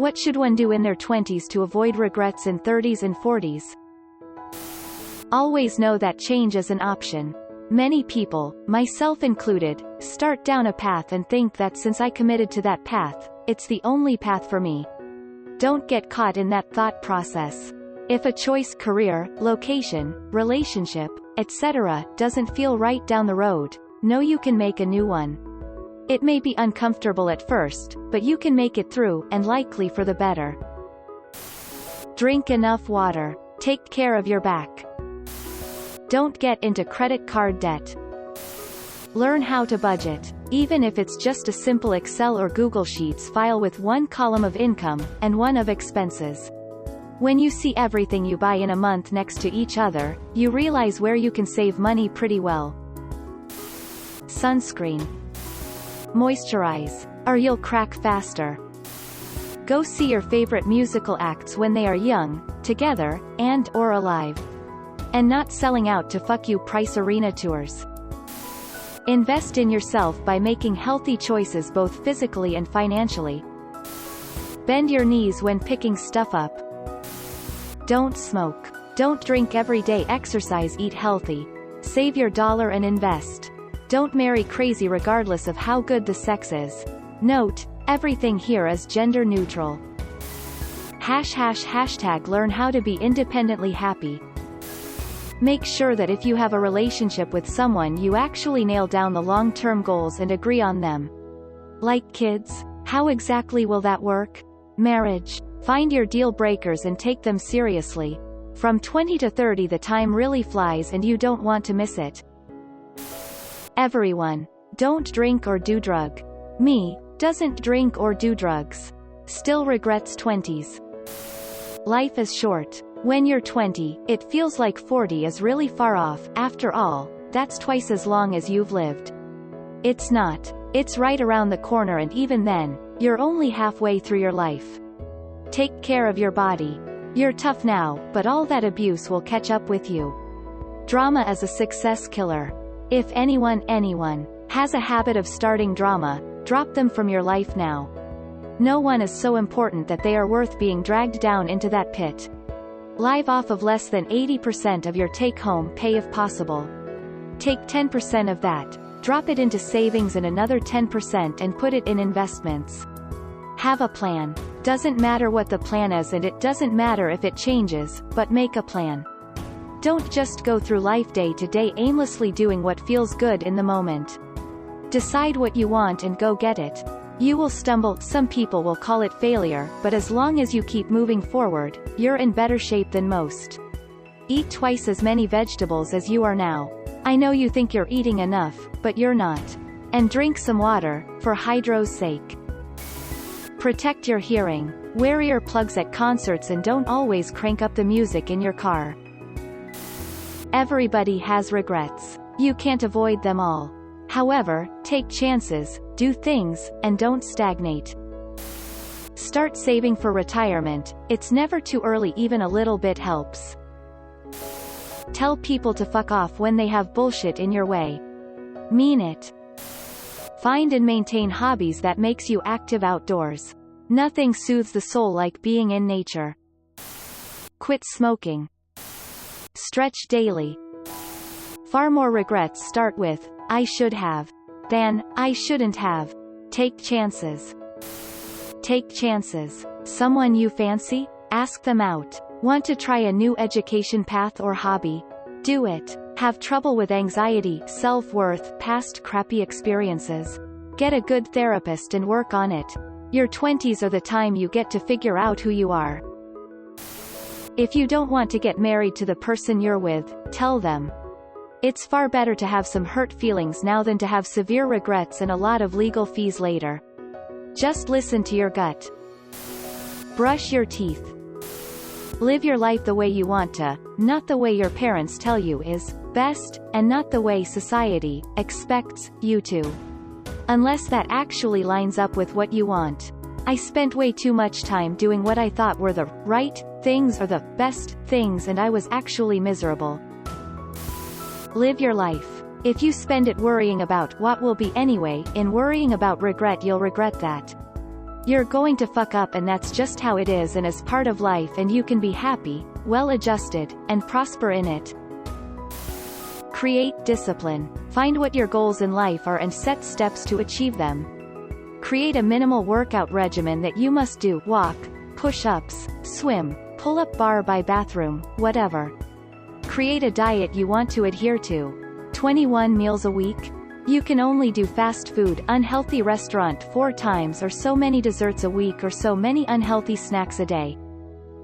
What should one do in their 20s to avoid regrets in 30s and 40s? Always know that change is an option. Many people, myself included, start down a path and think that since I committed to that path, it's the only path for me. Don't get caught in that thought process. If a choice, career, location, relationship, etc., doesn't feel right down the road, know you can make a new one. It may be uncomfortable at first, but you can make it through, and likely for the better. Drink enough water. Take care of your back. Don't get into credit card debt. Learn how to budget, even if it's just a simple Excel or Google Sheets file with one column of income, and one of expenses. When you see everything you buy in a month next to each other, you realize where you can save money pretty well. Sunscreen. Moisturize, or you'll crack faster. Go see your favorite musical acts when they are young, together, and/or alive. And not selling out to fuck you price arena tours. Invest in yourself by making healthy choices both physically and financially. Bend your knees when picking stuff up. Don't smoke. Don't drink every day. Exercise. Eat healthy. Save your dollar and invest. Don't marry crazy regardless of how good the sex is. Note, everything here is gender neutral. ## learn how to be independently happy. Make sure that if you have a relationship with someone you actually nail down the long-term goals and agree on them. Like kids? How exactly will that work? Marriage? Find your deal breakers and take them seriously. From 20 to 30 the time really flies and you don't want to miss it. Everyone. Don't drink or do drug. Me. Doesn't drink or do drugs. Still regrets 20s. Life is short. When you're 20, it feels like 40 is really far off. After all, that's twice as long as you've lived. It's not. It's right around the corner, and even then, you're only halfway through your life. Take care of your body. You're tough now, but all that abuse will catch up with you. Drama is a success killer. If anyone has a habit of starting drama, drop them from your life now. No one is so important that they are worth being dragged down into that pit. Live off of less than 80% of your take-home pay if possible. Take 10% of that, drop it into savings and another 10% and put it in investments. Have a plan. Doesn't matter what the plan is, and it doesn't matter if it changes, but make a plan. Don't just go through life day to day aimlessly doing what feels good in the moment. Decide what you want and go get it. You will stumble, some people will call it failure, but as long as you keep moving forward, you're in better shape than most. Eat twice as many vegetables as you are now. I know you think you're eating enough, but you're not. And drink some water, for hydro's sake. Protect your hearing. Wear earplugs at concerts and don't always crank up the music in your car. Everybody has regrets. You can't avoid them all. However, take chances, do things, and don't stagnate. Start saving for retirement. It's never too early, even a little bit helps. Tell people to fuck off when they have bullshit in your way. Mean it. Find and maintain hobbies that makes you active outdoors. Nothing soothes the soul like being in nature. Quit smoking. Stretch daily. Far more regrets start with, I should have, than, I shouldn't have. Take chances. Take chances. Someone you fancy? Ask them out. Want to try a new education path or hobby? Do it. Have trouble with anxiety, self-worth, past crappy experiences? Get a good therapist and work on it. Your 20s are the time you get to figure out who you are. If you don't want to get married to the person you're with, tell them. It's far better to have some hurt feelings now than to have severe regrets and a lot of legal fees later. Just listen to your gut. Brush your teeth. Live your life the way you want to, not the way your parents tell you is best, and not the way society expects you to. Unless that actually lines up with what you want. I spent way too much time doing what I thought were the right things or the best things, and I was actually miserable. Live your life. If you spend it worrying about what will be anyway, in worrying about regret, you'll regret that. You're going to fuck up, and that's just how it is and is part of life, and you can be happy, well-adjusted, and prosper in it. Create discipline. Find what your goals in life are and set steps to achieve them. Create a minimal workout regimen that you must do: walk, push-ups, swim, pull-up bar by bathroom, whatever. Create a diet you want to adhere to. 21 meals a week? You can only do fast food, unhealthy restaurant 4 times, or so many desserts a week, or so many unhealthy snacks a day.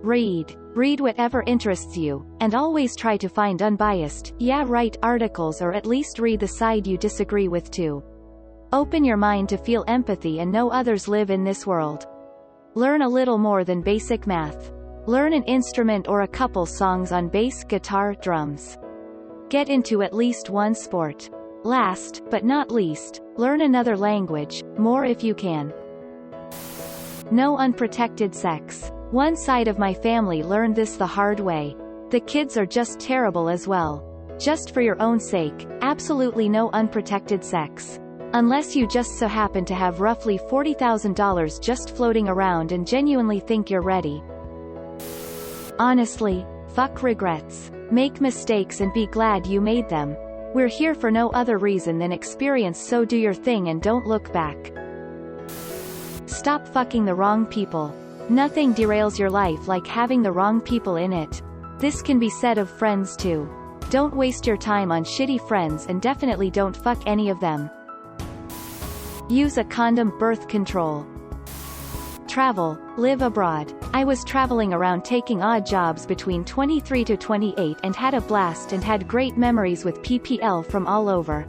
Read. Read whatever interests you, and always try to find unbiased, yeah right, articles, or at least read the side you disagree with too. Open your mind to feel empathy and know others live in this world. Learn a little more than basic math. Learn an instrument or a couple songs on bass, guitar, drums. Get into at least one sport. Last, but not least, learn another language, more if you can. No unprotected sex. One side of my family learned this the hard way. The kids are just terrible as well. Just for your own sake, absolutely no unprotected sex. Unless you just so happen to have roughly $40,000 just floating around and genuinely think you're ready. Honestly, fuck regrets. Make mistakes and be glad you made them. We're here for no other reason than experience, so do your thing and don't look back. Stop fucking the wrong people. Nothing derails your life like having the wrong people in it. This can be said of friends too. Don't waste your time on shitty friends, and definitely don't fuck any of them. Use a condom. Birth control. Travel. Live abroad. I was traveling around taking odd jobs between 23 to 28 and had a blast and had great memories with PPL from all over.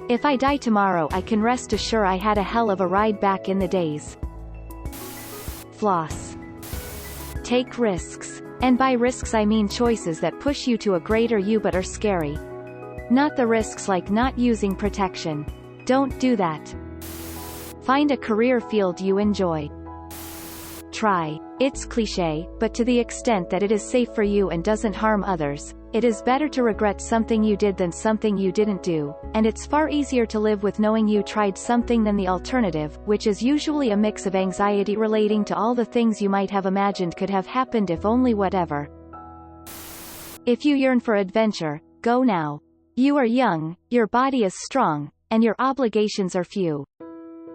If I die tomorrow, I can rest assured I had a hell of a ride back in the days. Floss. Take risks. And by risks I mean choices that push you to a greater you but are scary. Not the risks like not using protection. Don't do that. Find a career field you enjoy. Try. It's cliché, but to the extent that it is safe for you and doesn't harm others, it is better to regret something you did than something you didn't do, and it's far easier to live with knowing you tried something than the alternative, which is usually a mix of anxiety relating to all the things you might have imagined could have happened if only. Whatever. If you yearn for adventure, go now. You are young, your body is strong, and your obligations are few.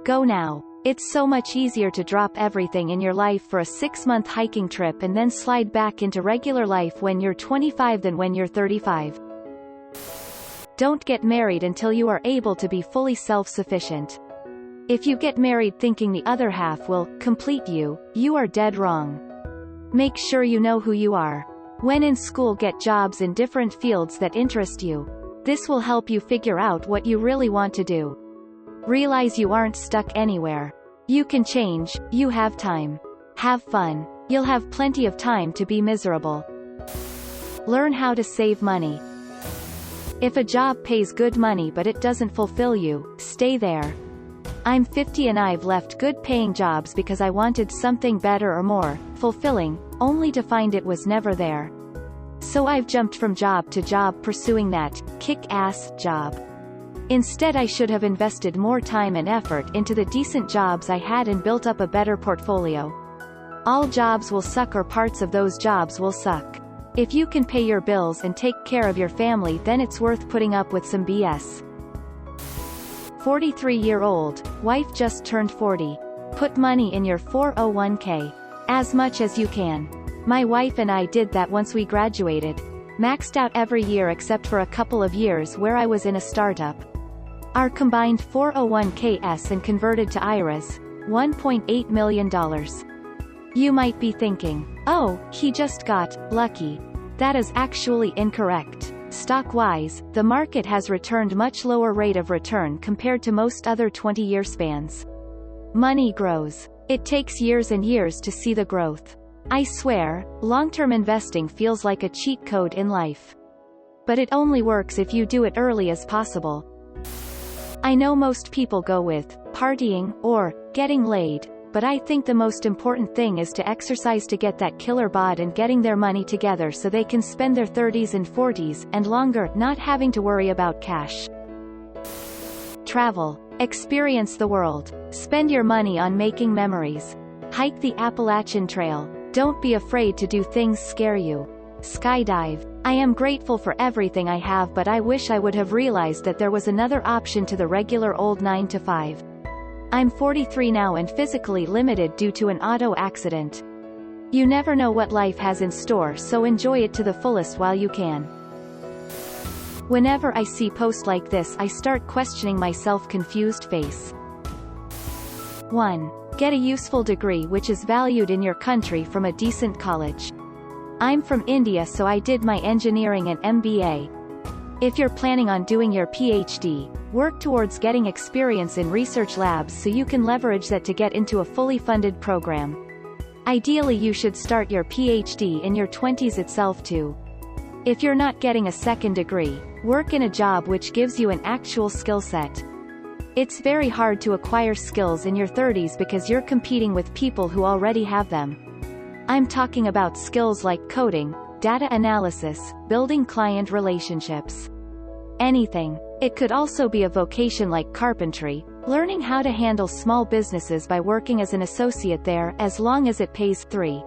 Go now. It's so much easier to drop everything in your life for a 6-month hiking trip and then slide back into regular life when you're 25 than when you're 35. Don't get married until you are able to be fully self-sufficient. If you get married thinking the other half will complete you, you are dead wrong. Make sure you know who you are. When in school, get jobs in different fields that interest you. This will help you figure out what you really want to do. Realize you aren't stuck anywhere. You can change, you have time. Have fun. You'll have plenty of time to be miserable. Learn how to save money. If a job pays good money but it doesn't fulfill you, stay there. I'm 50 and I've left good paying jobs because I wanted something better or more fulfilling, only to find it was never there. So I've jumped from job to job pursuing that kick-ass job. Instead, I should have invested more time and effort into the decent jobs I had and built up a better portfolio. All jobs will suck, or parts of those jobs will suck. If you can pay your bills and take care of your family, then it's worth putting up with some BS. 43-year-old, wife just turned 40. Put money in your 401k. As much as you can. My wife and I did that once we graduated. Maxed out every year except for a couple of years where I was in a startup. Our combined 401ks and converted to IRAs, $1.8 million. You might be thinking, oh, he just got lucky. That is actually incorrect. Stock-wise, the market has returned much lower rate of return compared to most other 20-year spans. Money grows. It takes years and years to see the growth. I swear, long-term investing feels like a cheat code in life. But it only works if you do it early as possible. I know most people go with partying or getting laid, but I think the most important thing is to exercise to get that killer bod and getting their money together so they can spend their 30s and 40s and longer not having to worry about cash. Travel. Experience the world. Spend your money on making memories. Hike the Appalachian Trail. Don't be afraid to do things scare you. Skydive. I am grateful for everything I have, but I wish I would have realized that there was another option to the regular old 9 to 5. I'm 43 now and physically limited due to an auto accident. You never know what life has in store, so enjoy it to the fullest while you can. Whenever I see posts like this, I start questioning myself. Confused face. 1. Get a useful degree which is valued in your country from a decent college. I'm from India, so I did my engineering and MBA. If you're planning on doing your PhD, work towards getting experience in research labs so you can leverage that to get into a fully funded program. Ideally, you should start your PhD in your 20s itself too. If you're not getting a second degree, work in a job which gives you an actual skill set. It's very hard to acquire skills in your 30s because you're competing with people who already have them. I'm talking about skills like coding, data analysis, building client relationships. Anything. It could also be a vocation like carpentry, learning how to handle small businesses by working as an associate there, as long as it pays. 3.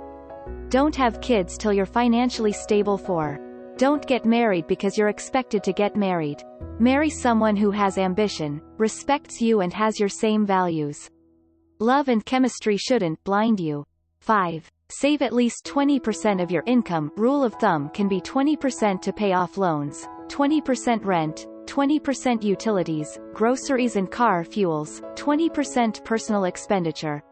Don't have kids till you're financially stable. 4. Don't get married because you're expected to get married. Marry someone who has ambition, respects you and has your same values. Love and chemistry shouldn't blind you. 5. Save at least 20% of your income. Rule of thumb can be 20% to pay off loans, 20% rent, 20% utilities, groceries and car fuels, 20% personal expenditure.